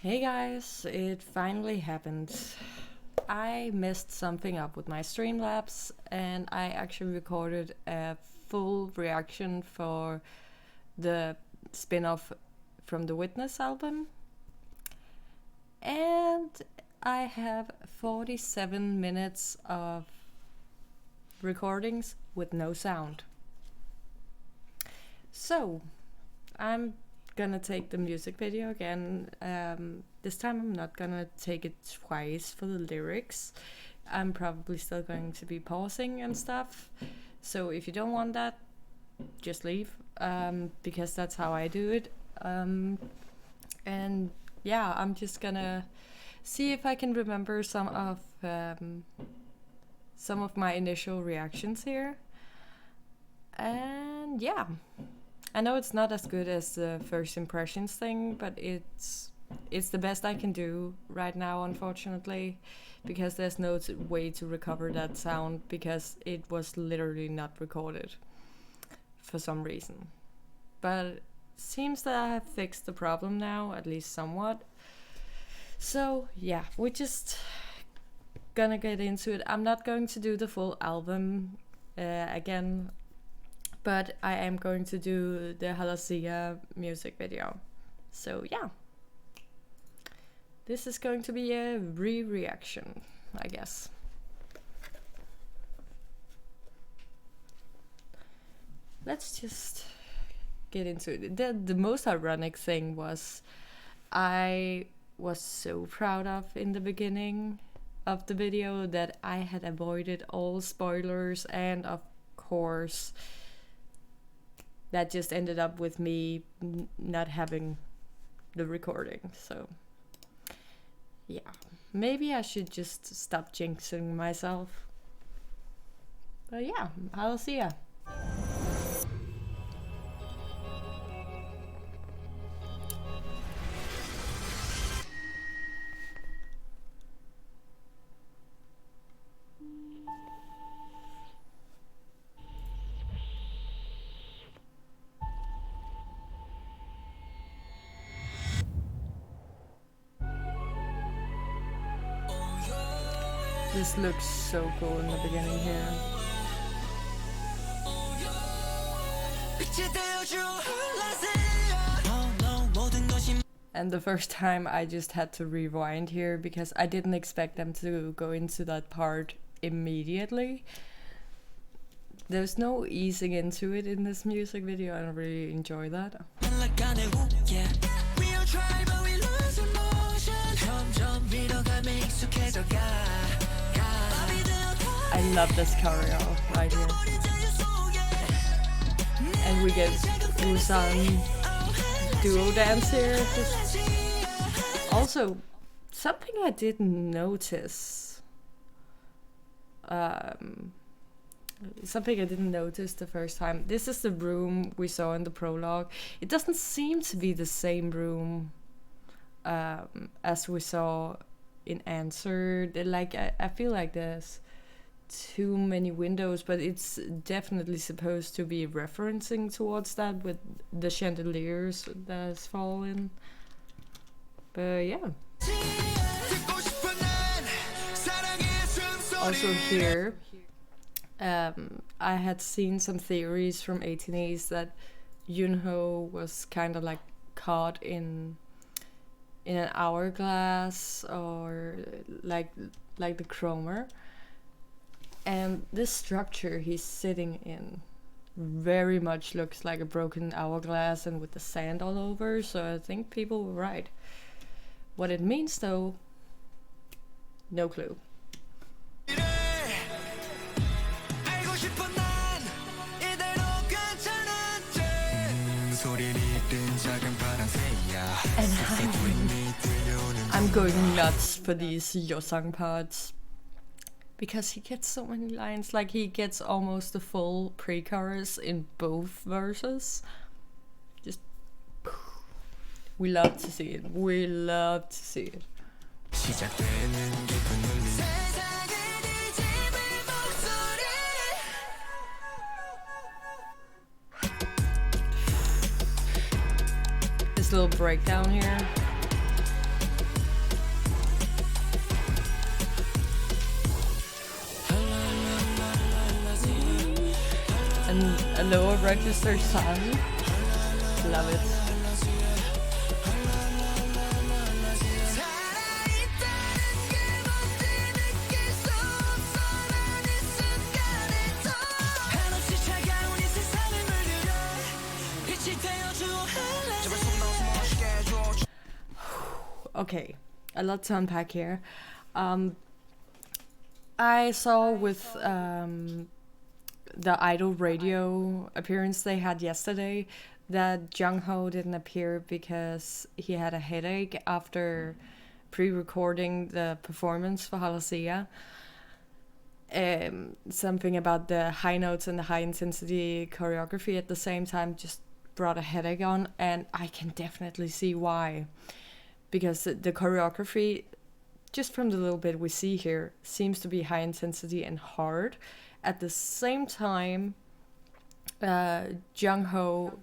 Hey guys, it finally happened. I messed something up with my Streamlabs and I actually recorded a full reaction for the spin off from the Witness album. And I have 47 minutes of recordings with no sound. So, I'm gonna take the music video again. This time I'm not gonna take it twice for the lyrics. I'm probably still going to be pausing and stuff. So if you don't want that, just leave, because that's how I do it. And yeah, I'm just gonna see if I can remember some of my initial reactions here. And yeah, I know it's not as good as the first impressions thing, but it's the best I can do right now, unfortunately, because there's no way to recover that sound because it was literally not recorded for some reason. But seems that I have fixed the problem now, at least somewhat. So yeah, we're just gonna get into it. I'm not going to do the full album again, but I am going to do the Halazia music video. So yeah, this is going to be a reaction, I guess. Let's just get into it. The most ironic thing was I was so proud of in the beginning of the video that I had avoided all spoilers, and of course that just ended up with me not having the recording. So yeah, maybe I should just stop jinxing myself. But yeah, Halazia. This looks so cool in the beginning here. And the first time I just had to rewind here because I didn't expect them to go into that part immediately. There's no easing into it in this music video. I don't really enjoy that. I love this choreo right here. And we get Busan duo dance here. Also, something I didn't notice. Something I didn't notice the first time. This is the room we saw in the prologue. It doesn't seem to be the same room as we saw in Answered. Like I feel like there's too many windows, but it's definitely supposed to be referencing towards that with the chandeliers that's fallen. But yeah. Also here, I had seen some theories from Ateez that Yunho was kind of like caught in an hourglass, or like the Cromer. And this structure he's sitting in very much looks like a broken hourglass and with the sand all over, so I think people were right. What it means though, no clue. And I'm going nuts for these Yosang parts because he gets so many lines. Like, he gets almost the full pre-chorus in both verses. Just, we love to see it. We love to see it. This little breakdown here. A lower register sound. Love it. Okay, a lot to unpack here. I saw with the Idol radio appearance they had yesterday that Jungho didn't appear because he had a headache after pre-recording the performance for Halazia. Something about the high notes and the high intensity choreography at the same time just brought a headache on, and I can definitely see why. Because the choreography, just from the little bit we see here, seems to be high intensity and hard. At the same time, Jungho,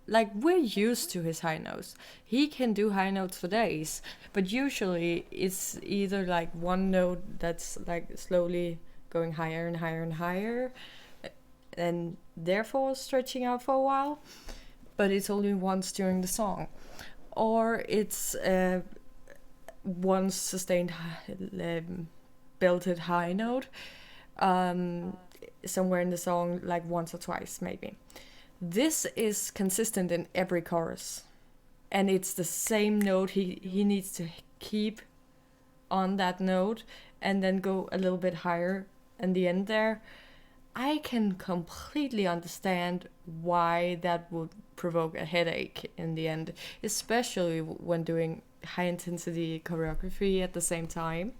like, we're used to his high notes. He can do high notes for days, but usually it's either like one note that's like slowly going higher and higher and higher, and therefore stretching out for a while, but it's only once during the song. Or it's one sustained belted high note somewhere in the song, like once or twice maybe. This is consistent in every chorus, and it's the same note. He needs to keep on that note and then go a little bit higher in the end there. I can completely understand why that would provoke a headache in the end, especially when doing high intensity choreography at the same time.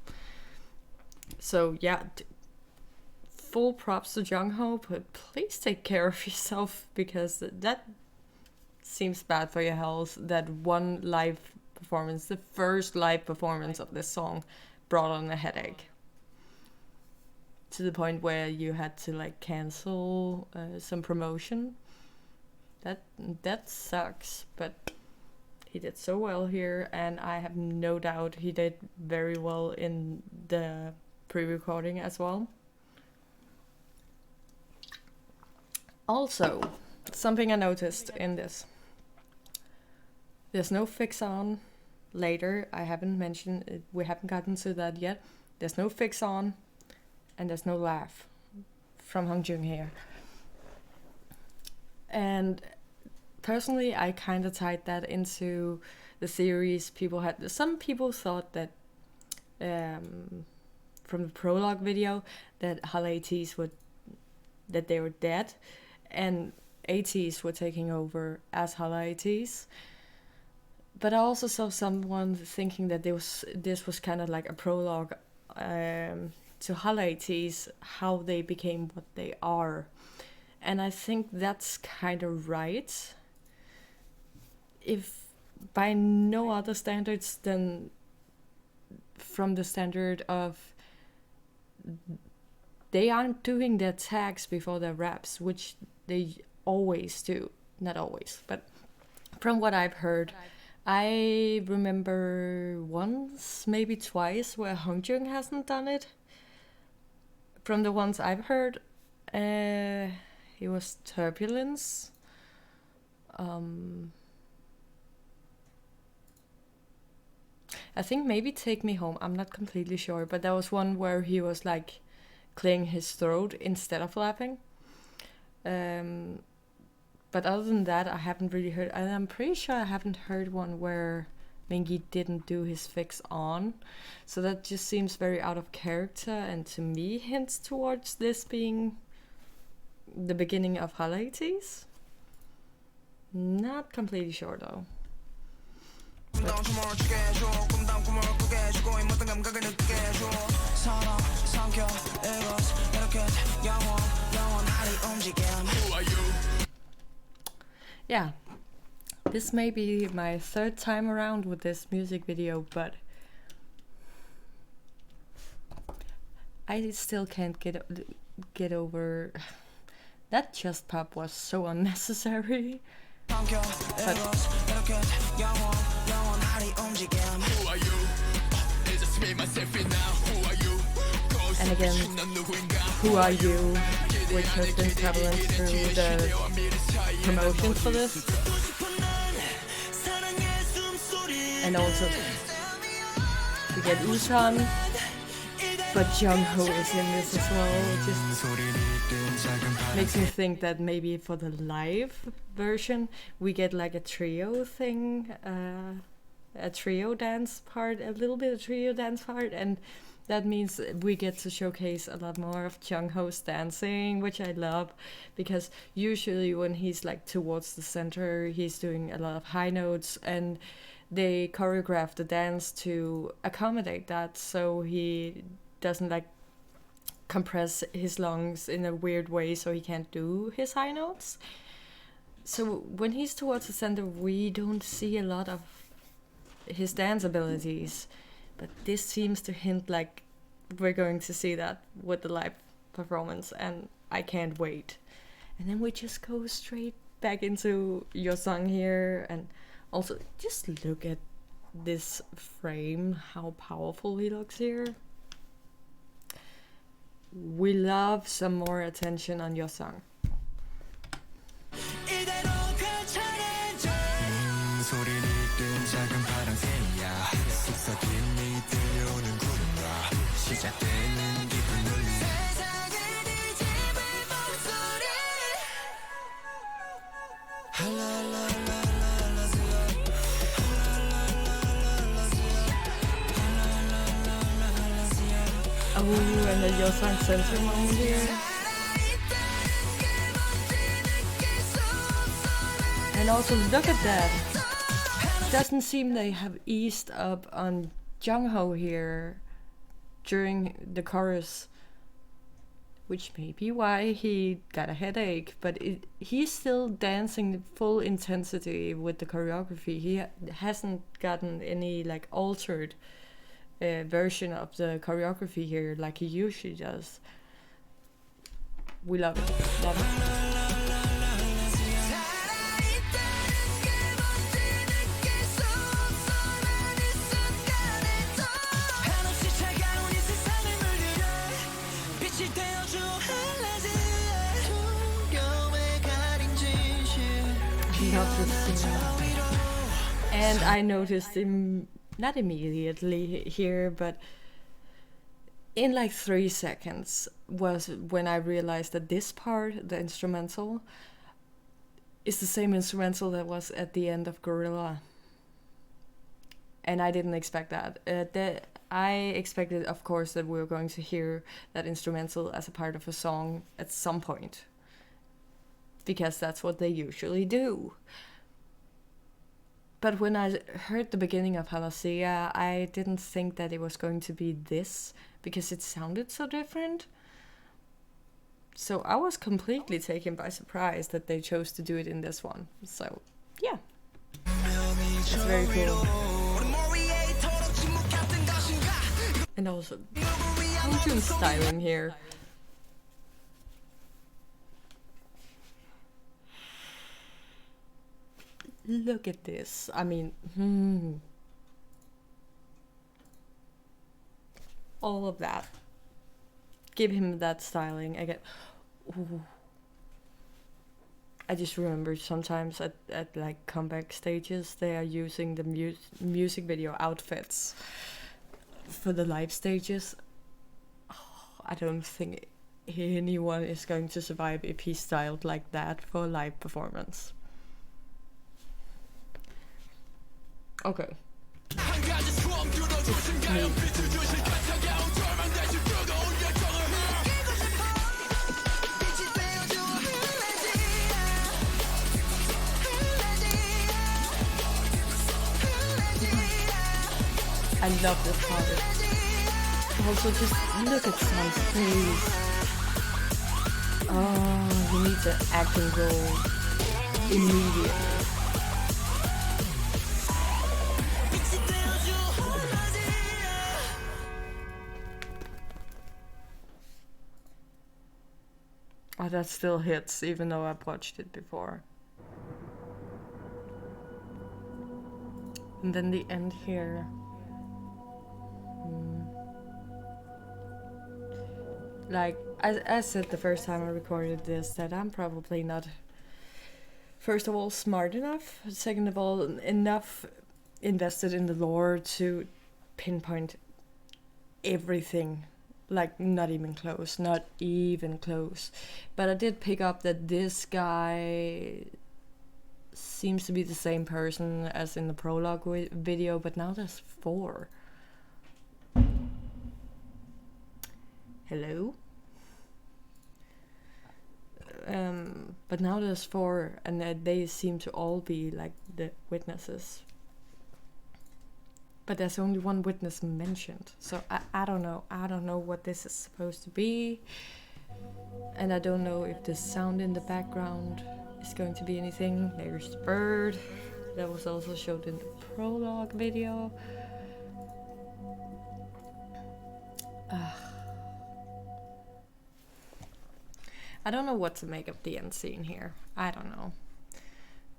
So yeah, full props to Jungho, but please take care of yourself, because that seems bad for your health. That one live performance, the first live performance of this song, brought on a headache. To the point where you had to like cancel some promotion. That sucks, but he did so well here, and I have no doubt he did very well in the pre-recording as well. Also, something I noticed in this. There's no fix on later. I haven't mentioned it, we haven't gotten to that yet. There's no fix on. And there's no laugh from Hongjoong here. And personally, I kind of tied that into the theories people had. Some people thought that from the prologue video that Halazia that they were dead, and Ateez were taking over as Halazia. But I also saw someone thinking that this was kind of like a prologue to Halazia, how they became what they are. And I think that's kind of right. If by no other standards than from the standard of they aren't doing their tags before their raps, which they always do. Not always, but from what I've heard, I remember once, maybe twice, where Hongjoong hasn't done it. From the ones I've heard, it was Turbulence. I think maybe Take Me Home. I'm not completely sure, but there was one where he was like clearing his throat instead of laughing. But other than that, I haven't really heard, and I'm pretty sure I haven't heard one where Mingi didn't do his fix on. So that just seems very out of character, and to me hints towards this being the beginning of Halazia. Not completely sure though. Yeah, this may be my third time around with this music video, but I still can't get over that chest pop was so unnecessary. But and again, who are you? which has been prevalent through the promotions for this. And also we get Usan, but Jungho is in this as well, which just makes me think that maybe for the live version we get like a trio thing, a trio dance part, a little bit of trio dance part, and that means we get to showcase a lot more of Jungho's dancing, which I love, because usually when he's like towards the center, he's doing a lot of high notes, and they choreograph the dance to accommodate that, so he doesn't like compress his lungs in a weird way so he can't do his high notes. So when he's towards the center, we don't see a lot of his dance abilities, but this seems to hint like we're going to see that with the live performance, and I can't wait. And then we just go straight back into your song here, and also just look at this frame, how powerful he looks here. We love some more attention on your song. Oh, and the Yo Song center moment here. And also look at that. Doesn't seem they have eased up on Jungho here during the chorus, which may be why he got a headache, but he's still dancing full intensity with the choreography. He hasn't gotten any like altered version of the choreography here like he usually does. We love it. Love it. Love this scene. And I noticed him not immediately here, but in like 3 seconds was when I realized that this part, the instrumental, is the same instrumental that was at the end of Gorilla. And I didn't expect that. I expected, of course, that we were going to hear that instrumental as a part of a song at some point, because that's what they usually do. But when I heard the beginning of Halazia, I didn't think that it was going to be this, because it sounded so different. So I was completely taken by surprise that they chose to do it in this one. So, yeah. It's very cool. And also, Hongjoon's styling here. Look at this. I mean, all of that. Give him that styling again. Ooh. I just remember sometimes at like comeback stages, they are using the music video outfits for the live stages. Oh, I don't think anyone is going to survive if he's styled like that for a live performance. Okay. I love this part. Also, just look at Sun's face. Oh, he needs an acting role immediately. Oh, that still hits, even though I've watched it before. And then the end here. Like I said the first time I recorded this, that I'm probably not, first of all, smart enough, second of all, enough invested in the lore to pinpoint everything. Like, not even close, not even close. But I did pick up that this guy seems to be the same person as in the prologue video, but now there's 4. Hello? But now there's 4, and they seem to all be like the witnesses. But there's only one witness mentioned, so I don't know. I don't know what this is supposed to be, and I don't know if the sound in the background is going to be anything. There's the bird that was also showed in the prologue video. I don't know what to make of the end scene here. I don't know.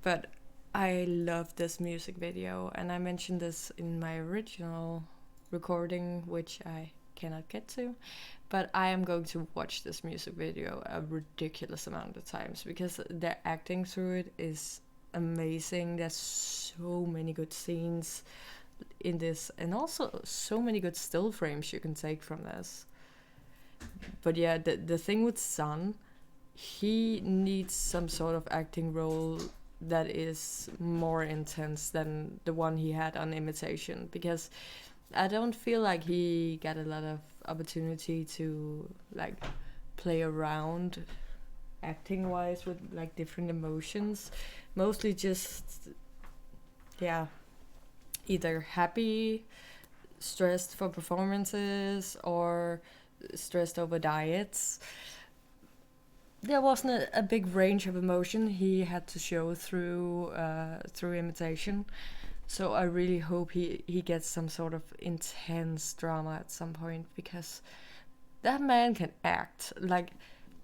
But I love this music video, and I mentioned this in my original recording, which I cannot get to. But I am going to watch this music video a ridiculous amount of times because the acting through it is amazing. There's so many good scenes in this, and also so many good still frames you can take from this. But yeah, the thing with Sun, he needs some sort of acting role that is more intense than the one he had on Imitation, because I don't feel like he got a lot of opportunity to like play around acting wise with like different emotions. Mostly just, yeah, either happy, stressed for performances, or stressed over diets. There wasn't a big range of emotion he had to show through Imitation. So I really hope he gets some sort of intense drama at some point, because that man can act. Like,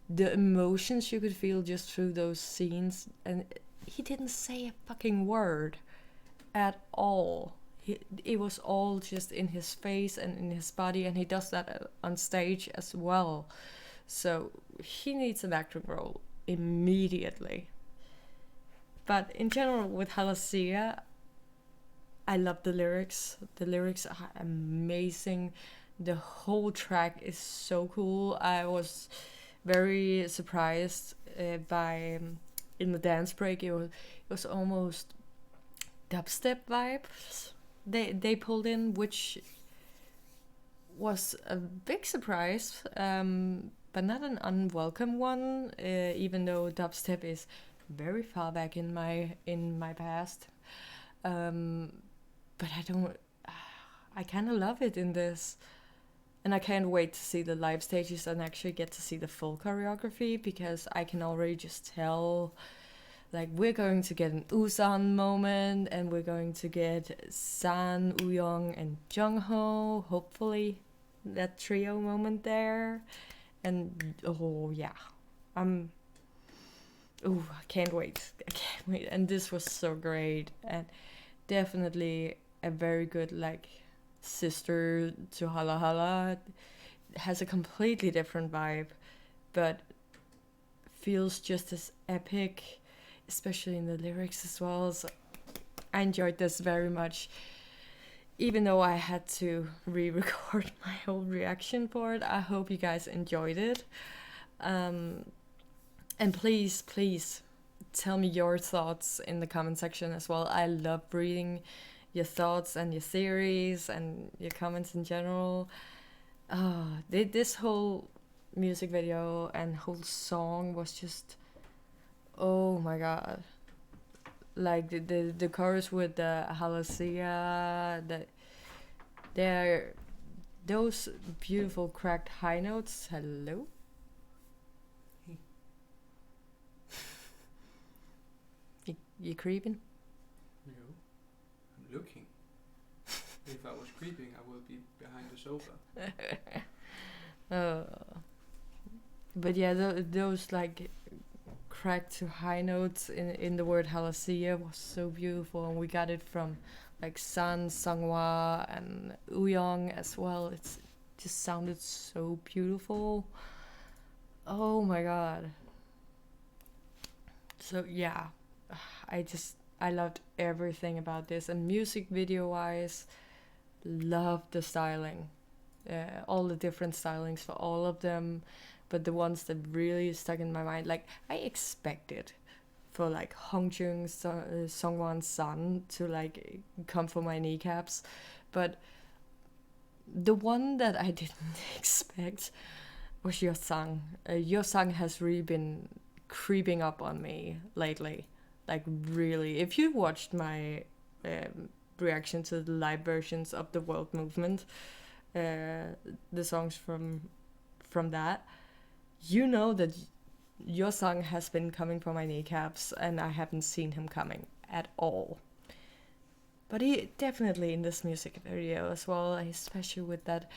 the emotions you could feel just through those scenes, and he didn't say a fucking word at all. It was all just in his face and in his body, and he does that on stage as well. So he needs an acting role immediately. But in general, with Halazia, I love the lyrics. The lyrics are amazing. The whole track is so cool. I was very surprised by in the dance break. It was almost dubstep vibes they pulled in, which was a big surprise, but not an unwelcome one. Even though dubstep is very far back in my past, but I kind of love it in this, and I can't wait to see the live stages and actually get to see the full choreography, because I can already just tell, like, we're going to get an Usan moment, and we're going to get San, Uyong, and Jungho, hopefully that trio moment there. And oh yeah, I can't wait. And this was so great, and definitely a very good like sister to Hala Hala. It has a completely different vibe, but feels just as epic, especially in the lyrics as well. So I enjoyed this very much, even though I had to re-record my whole reaction for it. I hope you guys enjoyed it. And please tell me your thoughts in the comment section as well. I love reading your thoughts and your theories and your comments in general. This whole music video and whole song was just, oh my god. Like the chorus with the Halazia, those beautiful cracked high notes. Hello? You creeping? No, I'm looking. If I was creeping, I would be behind the sofa. But yeah, those like cracked to high notes in the word Halazia was so beautiful, and we got it from like San, Sanghwa, and Uyong as well. It's just sounded so beautiful. Oh my god. So yeah, I loved everything about this, and music video wise, loved the styling, all the different stylings for all of them, but the ones that really stuck in my mind, like I expected for like Hongjoong's Songwon's son to like come for my kneecaps, but the one that I didn't expect was Your Sang. Your Sang has really been creeping up on me lately. Like, really. If you watched my reaction to the live versions of the World Movement, the songs from that, you know that Your Sang has been coming for my kneecaps, and I haven't seen him coming at all. But he definitely in this music video as well, especially with that,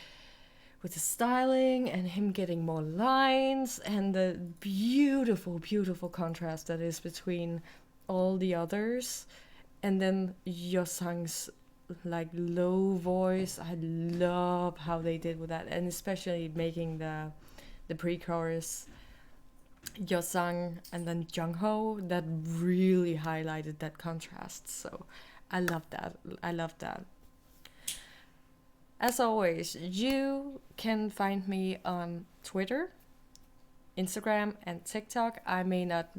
with the styling and him getting more lines and the beautiful, beautiful contrast that is between all the others. And then Yosang's like low voice. I love how they did with that, and especially making the pre-chorus Yosang and then Jungho, that really highlighted that contrast. So I love that. I love that. As always, you can find me on Twitter, Instagram, and TikTok. I may not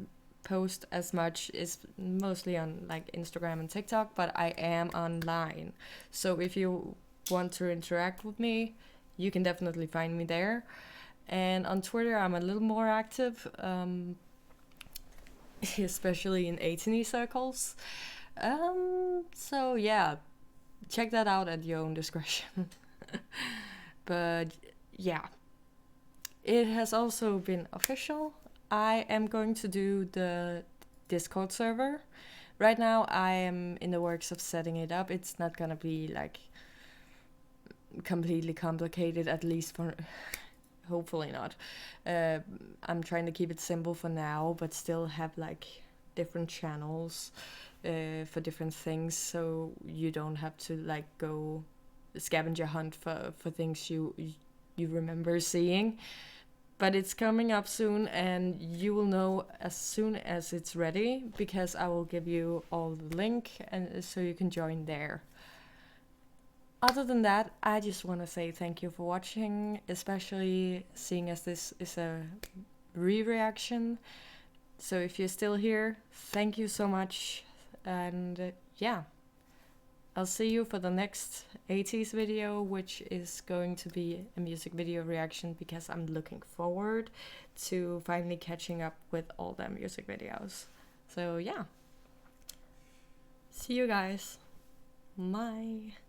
post as much, it's mostly on like Instagram and TikTok, but I am online. So if you want to interact with me, you can definitely find me there. And on Twitter, I'm a little more active, especially in Ateez circles. So yeah, check that out at your own discretion. But yeah, it has also been official. I am going to do the Discord server. Right now, I am in the works of setting it up. It's not gonna be like completely complicated, at least for hopefully not. I'm trying to keep it simple for now, but still have like different channels for different things, so you don't have to like go scavenger hunt for things you remember seeing. But it's coming up soon, and you will know as soon as it's ready, because I will give you all the link, and so you can join there. Other than that, I just want to say thank you for watching, especially seeing as this is a re-reaction. So if you're still here, thank you so much. And yeah, I'll see you for the next Ateez video, which is going to be a music video reaction, because I'm looking forward to finally catching up with all the music videos. So yeah, see you guys. Bye.